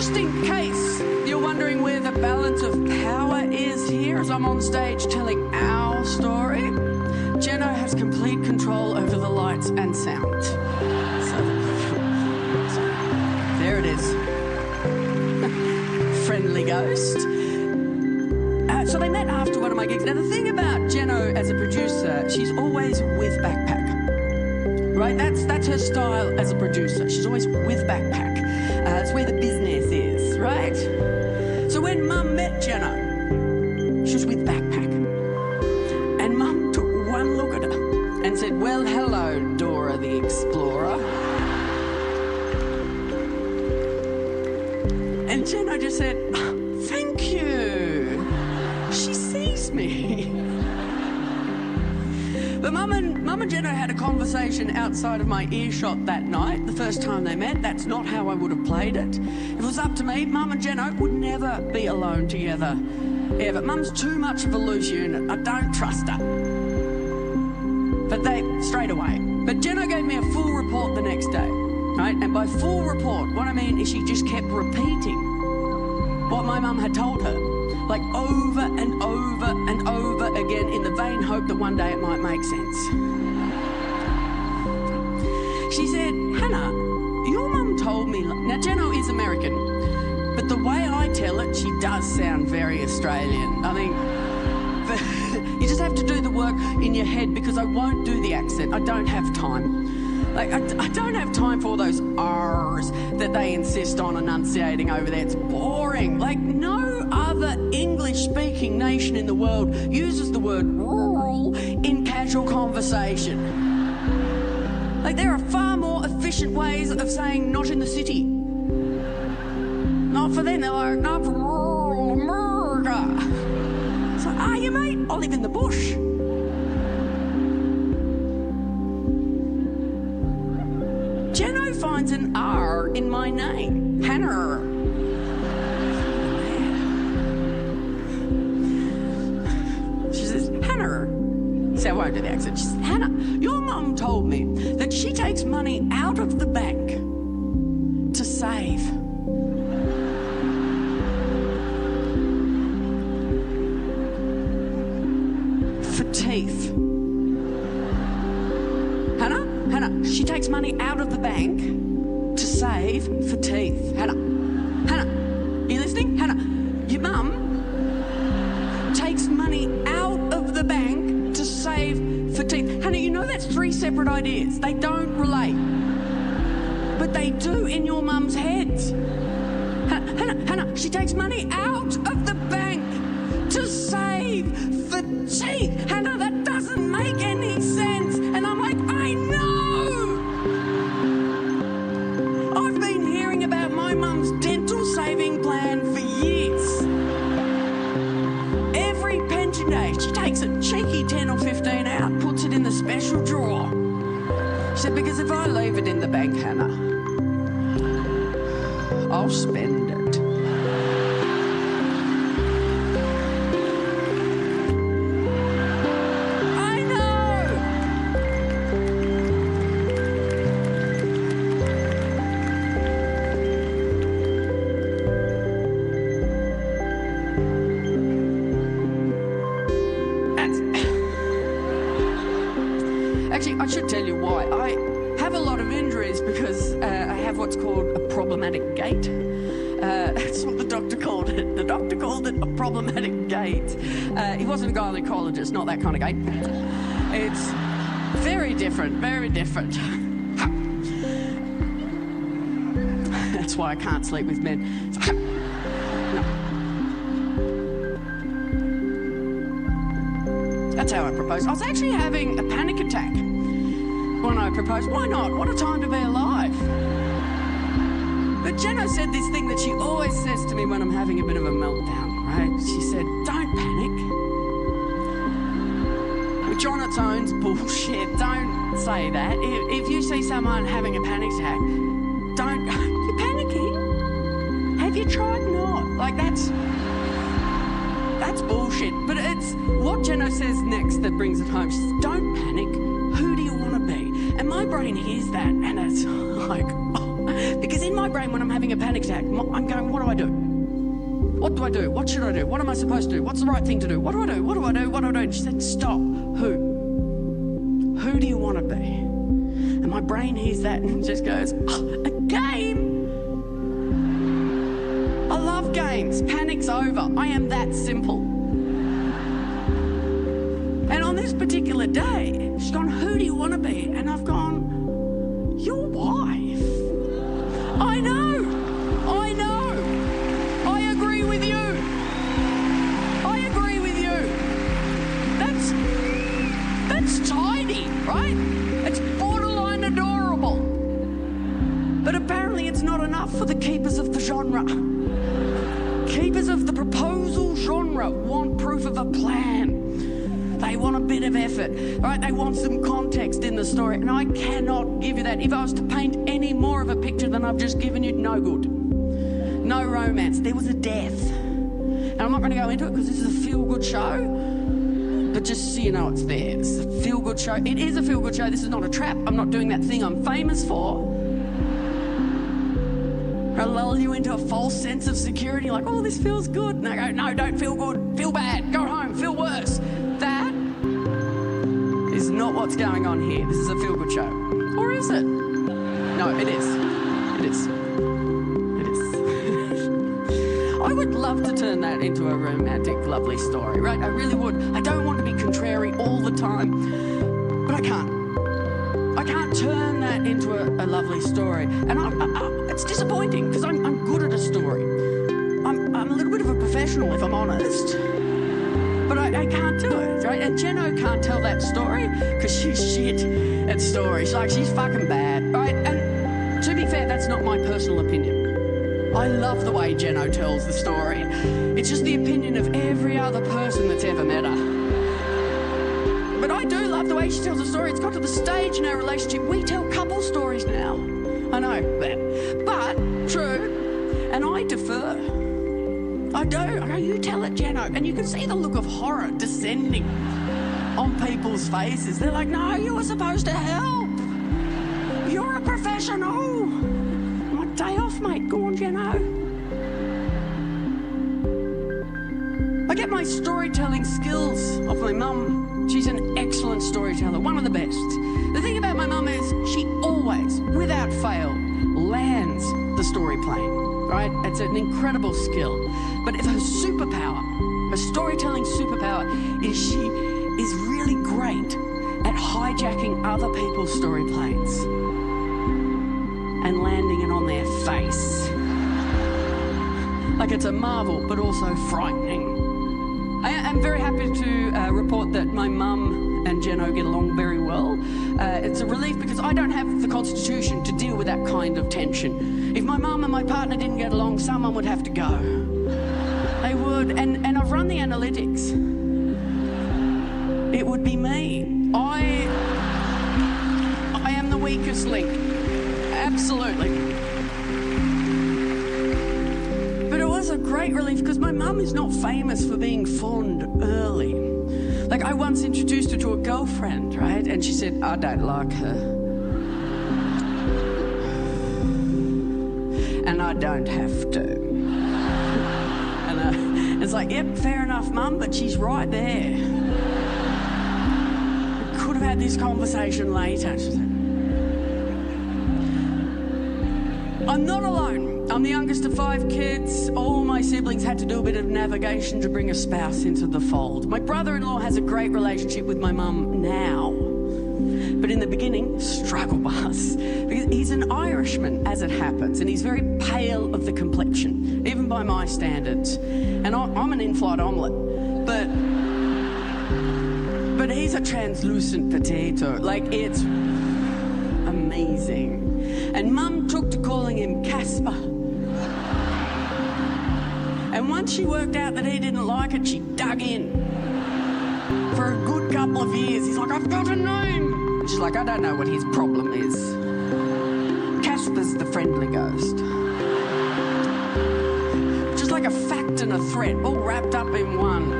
just in case you're wondering where the balance of power is here as I'm on stage telling our story, Jeno has complete control over the lights and sound. So there it is. Friendly ghost. So they met after one of my gigs. Now, the thing about Jeno as a producer, she's always with backpack. Right? That's her style as a producer. She's always with backpack. It's where the business is, right? So when Mum met Jeno, she was with backpack. And Mum took one look at her and said, "Well, hello, Dora the Explorer." And Jeno just said, "Oh, thank you. She sees me." But Mum and Jeno had a conversation outside of my earshot that night, the first time they met. That's not how I would have played it. If it was up to me, Mum and Jeno would never be alone together, ever. Mum's too much of a loose unit. I don't trust her. But straight away. But Jeno gave me a full report the next day, right? And by full report, what I mean is she just kept repeating what my mum had told her, like over and over and over again, in the vain hope that one day it might make sense. She said, "Hannah, your mum told me..." Now, Jeno is American, but the way I tell it, she does sound very Australian. I mean, you just have to do the work in your head, because I won't do the accent. I don't have time. Like, I don't have time for all those R's that they insist on enunciating over there. It's boring. Like, no other English-speaking nation in the world uses the word rural in casual conversation. Like, there are far more efficient ways of saying not in the city. Not for them. They're like, not from rural America. It's like, are you, mate? I live in the bush. Jeno finds an R in my name. Hannah. She says, "Hannah." See, I won't do the accent. She says, "Hannah, your mum told me that she takes money out of the bank to save." For teeth. Hannah, she takes money out of the bank to save for teeth. Hannah, are you listening? Hannah, your mum takes money out of the bank to save for teeth. Hannah, you know that's three separate ideas. They don't relate. But they do in your mum's head. Hannah, she takes money out of the bank to save for teeth. Hannah, that doesn't make any sense. And I'm like, I know. I've been hearing about my mum's dental saving plan for years. Every pension day, she takes a cheeky 10 or 15 out, puts it in the special drawer. She said, because if I leave it in the bank, Hannah, I'll spend it. Actually, I should tell you why. I have a lot of injuries because I have what's called a problematic gait. That's what the doctor called it. The doctor called it a problematic gait. He wasn't a gynecologist, not that kind of gait. It's very different, very different. That's why I can't sleep with men. No. That's how I proposed. I was actually having a panic attack when I proposed. Why not? What a time to be alive. But Jeno said this thing that she always says to me when I'm having a bit of a meltdown, right? She said, don't panic. Which on its own is bullshit. Don't say that. If you see someone having a panic attack, don't, you're panicking? Have you tried not? Like, that's bullshit. But it's what Jeno says next that brings it home. She says, don't panic. Who do you want to be? And my brain hears that and it's like, oh, because in my brain when I'm having a panic attack, I'm going, what do I do? What do I do? What should I do? What am I supposed to do? What's the right thing to do? What do I do? What do I do? What do I do? And she said, stop. Who do you want to be? And my brain hears that and just goes, oh, a game? I love games. Panic's over. I am that simple. And on this particular day, she's gone, who do you want to be? And I've gone, your wife. I know. I agree with you. That's tiny, right? It's borderline adorable. But apparently it's not enough for the keepers of the genre. Keepers of the proposal genre want proof of a plan. They want a bit of effort, right? They want some context in the story, and I cannot give you that. If I was to paint any more of a picture than I've just given you, no good. No romance. There was a death. And I'm not going to go into it because this is a feel-good show. But just so you know, it's there. This is a feel-good show. It is a feel-good show. This is not a trap. I'm not doing that thing I'm famous for. I lull you into a false sense of security, like, oh, this feels good. And I go, no, don't feel good. Feel bad. Go home. Feel worse. That is not what's going on here. This is a feel-good show. Or is it? No, it is. It is. I would love to turn that into a romantic, lovely story, right? I really would. I don't want to be contrary all the time, but I can't. I can't turn that into a lovely story. And it's disappointing because I'm good at a story. I'm a little bit of a professional, if I'm honest. But I can't do it, right? And Jeno can't tell that story because she's shit at stories. She's fucking bad, right? And to be fair, that's not my personal opinion. I love the way Jeno tells the story. It's just the opinion of every other person that's ever met her. But I do love the way she tells the story. It's got to the stage in our relationship. We tell couple stories now. I know that. But, true. And I defer. I do. I go, you tell it, Jeno. And you can see the look of horror descending on people's faces. They're like, no, you were supposed to help. You're a professional. Day off, mate. Go on, Jeno. I get my storytelling skills off my mum. She's an excellent storyteller, one of the best. The thing about my mum is she always, without fail, lands the story plane, right? It's an incredible skill. But if her superpower, her storytelling superpower, is she is really great at hijacking other people's story planes and landing it on their face. Like it's a marvel, but also frightening. I am very happy to report that my mum and Jeno get along very well. It's a relief because I don't have the constitution to deal with that kind of tension. If my mum and my partner didn't get along, someone would have to go. They would, and I've run the analytics. It would be me. I am the weakest link. Absolutely. But it was a great relief because my mum is not famous for being fond early. Like I once introduced her to a girlfriend, right? And she said, I don't like her. And I don't have to. And it's like, yep, fair enough, Mum, but she's right there. We could have had this conversation later. She's like, I'm not alone. I'm the youngest of 5 kids. All my siblings had to do a bit of navigation to bring a spouse into the fold. My brother-in-law has a great relationship with my mum now. But in the beginning, struggle bus. Because he's an Irishman, as it happens, and he's very pale of the complexion, even by my standards. And I'm an in-flight omelette. But he's a translucent potato. Like, it's amazing. And Mum took to calling him Casper. And once she worked out that he didn't like it, she dug in. For a good couple of years, he's like, I've got a name. And she's like, I don't know what his problem is. Casper's the friendly ghost. Just like a fact and a threat, all wrapped up in one.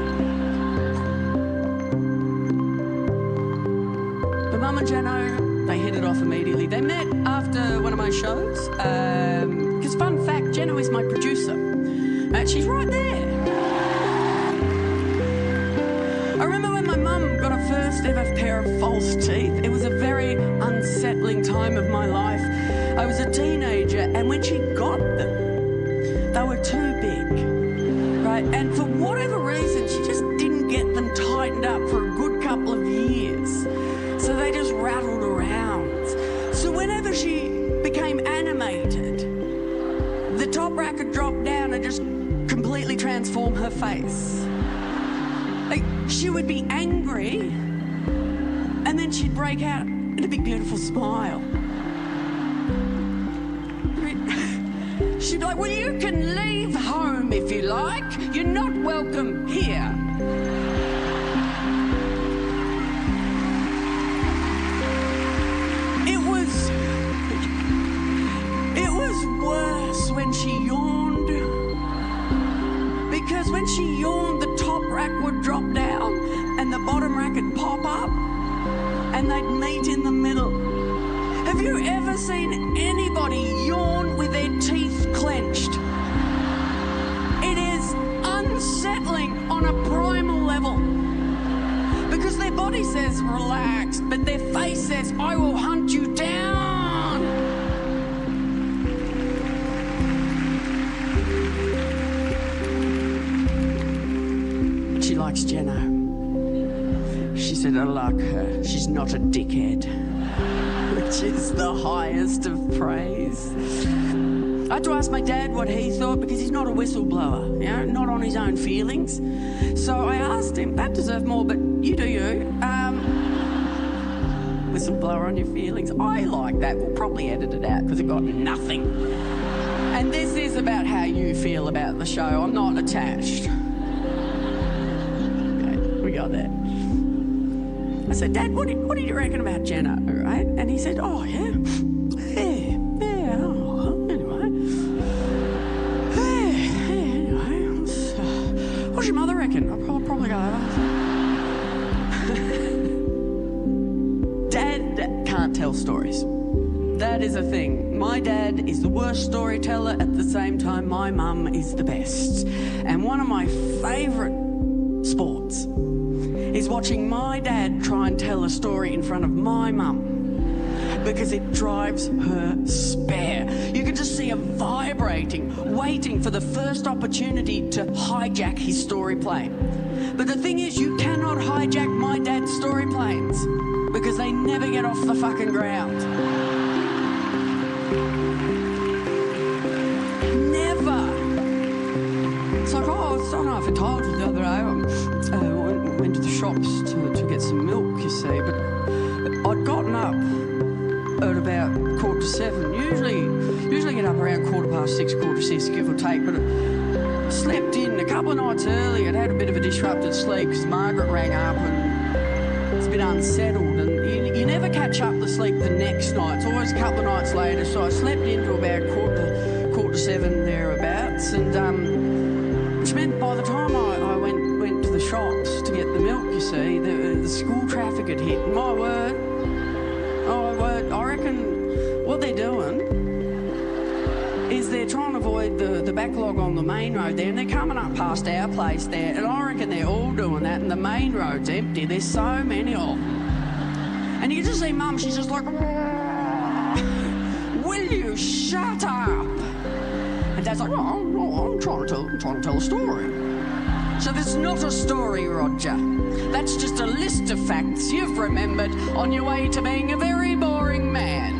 But Mum and Jeno, they hit it off immediately. They met after one of my shows. because fun fact, Jeno is my producer. And she's right there. I remember when my mum got her first ever pair of false teeth. It was a very unsettling time of my life. I was a teenager, and when she got them, they were too big, right? And for whatever reason, she just didn't get them tightened up for a good couple of years. So they just rattled around. So whenever she became animated, the top rack would drop down and just completely transform her face. Like, she would be angry, and then she'd break out in a big, beautiful smile. She'd be like, well, you can leave home if you like. You're not welcome here. It was worse when she yawned. Because when she yawned, the top rack would drop down and the bottom rack would pop up and they'd meet in the middle. Have you ever seen anybody yawn with their teeth clenched? It is unsettling on a primal level. Because their body says relax, but their face says, I will hunt you down. She likes Jeno. She said, I like her. She's not a dickhead. Which is the highest of praise. I had to ask my dad what he thought because he's not a whistleblower, you know, not on his own feelings. So I asked him, that deserved more, but you do you. Whistleblower on your feelings. I like that. We'll probably edit it out because it got nothing. And this is about how you feel about the show. I'm not attached. Okay, we got that. I said, Dad, what do you reckon about Jeno, right? And he said, oh, yeah, oh, anyway. What's your mother reckon? I'll probably go over. Dad can't tell stories. That is a thing. My dad is the worst storyteller. At the same time, my mum is the best. And one of my favourite sports is watching my dad try and tell a story in front of my mum because it drives her spare. You can just see her vibrating, waiting for the first opportunity to hijack his story plane. But the thing is, you cannot hijack my dad's story planes because they never get off the fucking ground. Never. It's like, oh, I don't know if I told you the other day, I went to the shops to get some milk, you see, but I'd gotten up at about 7:15. Usually get up around 6:15, 6:45, give or take, but I slept in a couple of nights early. I'd had a bit of a disrupted sleep because Margaret rang up and it's a bit unsettled, and you never catch up the sleep the next night. It's always a couple of nights later, so I slept into about 6:45 thereabouts, and which meant by the time I went to the shops to get the milk, you see, the school traffic had hit. My word, I reckon what they're doing is they're trying to avoid the backlog on the main road there, and they're coming up past our place there, and I reckon they're all doing that, and the main road's empty. There's so many of them. And you can just see Mum, she's just like, will you shut up? And Dad's like, I'm trying to tell a story. So that's not a story, Roger. That's just a list of facts you've remembered on your way to being a very boring man.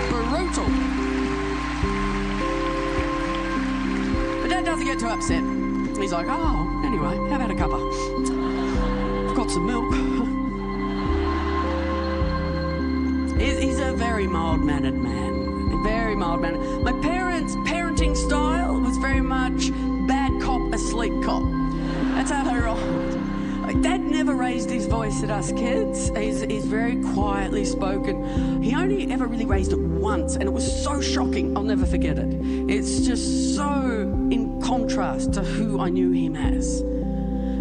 Brutal. But Dad doesn't get too upset. He's like, oh, anyway, how about a cuppa? I've got some milk. He's a very mild-mannered man. Very mild-mannered. My parents' parenting style was very much bad cop, asleep cop. That's how they rolled. Dad never raised his voice at us kids. He's very quietly spoken. He only ever really raised it once, and it was so shocking, I'll never forget it. It's just so in contrast to who I knew him as.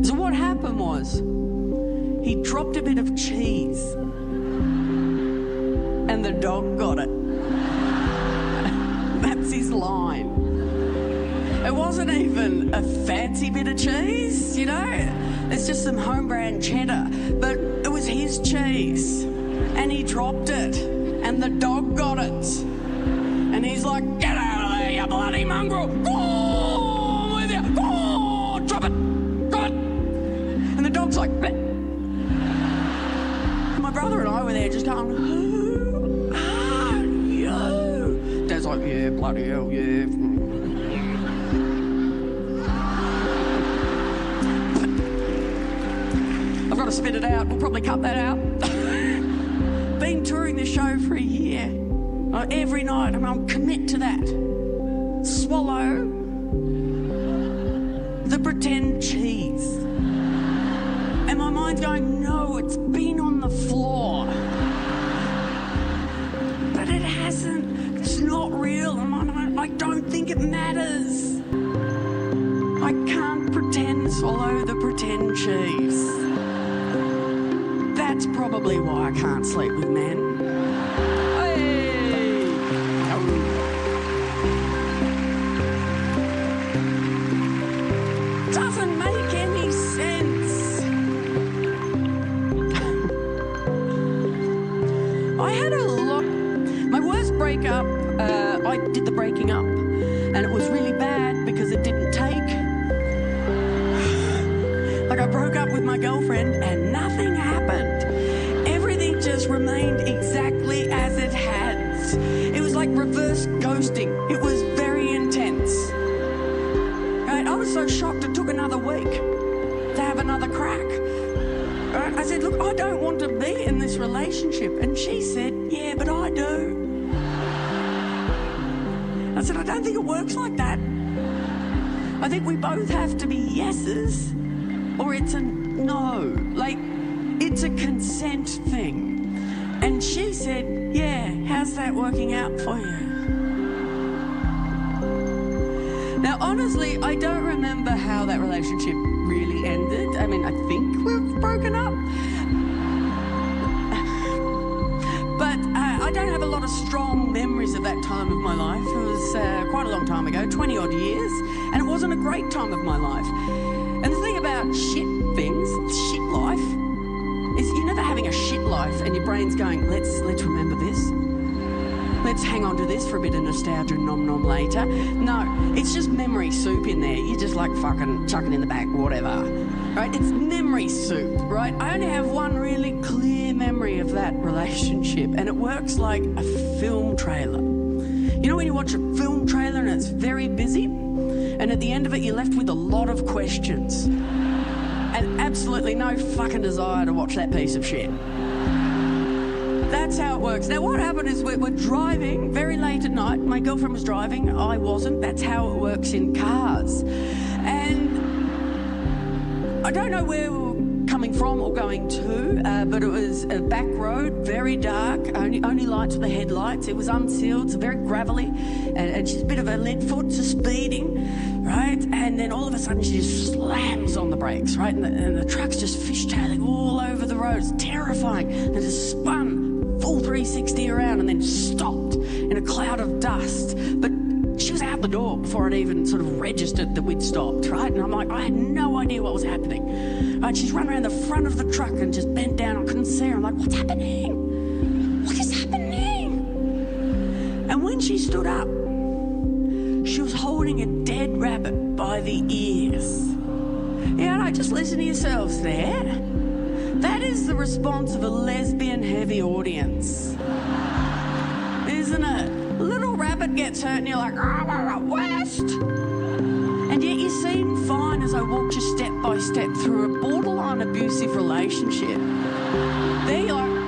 So what happened was, he dropped a bit of cheese, and the dog got it. That's his line. It wasn't even a fancy bit of cheese, you know? It's just some home brand cheddar, but it was his cheese. And he dropped it, and the dog got it. And he's like, get out of there, you bloody mongrel! Go on with you! Go on! Drop it! Drop it! And the dog's like, bleh. And my brother and I were there just going, who are you? Dad's like, yeah, bloody hell, yeah. I've got to spit it out. We'll probably cut that out. Been touring this show for a year. Every night, I'll commit to that. Swallow the pretend cheese. And my mind's going, no, it's been on the floor. But it hasn't. It's not real. I don't think it matters. I can't pretend swallow the pretend cheese. That's probably why I can't sleep with men. Doesn't make any sense. I had a lot. My worst breakup, I did the breaking up, and it was really bad because it didn't take. Like, I broke up with my girlfriend and nothing happened. Everything just remained exactly as it had. It was like reverse ghosting. It was very intense. Right? I was so shocked it took another week to have another crack. Right? I said, look, I don't want to be in this relationship. And she said, yeah, but I do. I said, I don't think it works like that. I think we both have to be yeses or it's a no. Like, it's a consent thing. And she said, yeah, how's that working out for you? Now, honestly, I don't remember how that relationship really ended. I mean, I think we've broken up. But I don't have a lot of strong memories of that time of my life. It was quite a long time ago, 20 odd years, and it wasn't a great time of my life. And the thing about shit things, shit life, is you're never having a shit life and your brain's going, let's remember this. Let's hang on to this for a bit of nostalgia and nom later. No, it's just memory soup in there. You just like fucking chuck it in the back, whatever. Right? It's memory soup, right? I only have one really clear memory of that relationship, and it works like a film trailer. You know when you watch a film trailer and it's very busy, and at the end of it you're left with a lot of questions and absolutely no fucking desire to watch that piece of shit. That's how it works. Now, what happened is we're driving very late at night. My girlfriend was driving. I wasn't. That's how it works in cars. And I don't know where we were coming from or going to, but it was a back road, very dark, only lights were the headlights. It was unsealed, it's very gravelly, and she's a bit of a lead foot, so speeding, right? And then all of a sudden she just slams on the brakes, right? And the truck's just fishtailing all over the road. It's terrifying. And it just spun full 360 around and then stopped in a cloud of dust. But she was out the door before I'd even sort of registered that we'd stopped, right? And I'm like, I had no idea what was happening. Right, she's run around the front of the truck and just bent down. I couldn't see her. I'm like, what's happening? What is happening? And when she stood up, she was holding a dead rabbit by the ears. Yeah, no, just listen to yourselves there. That is the response of a lesbian heavy audience. Isn't it? A little rabbit gets hurt and you're like, West! And yet you seem fine as I walked you step by step through a borderline abusive relationship. There you're like,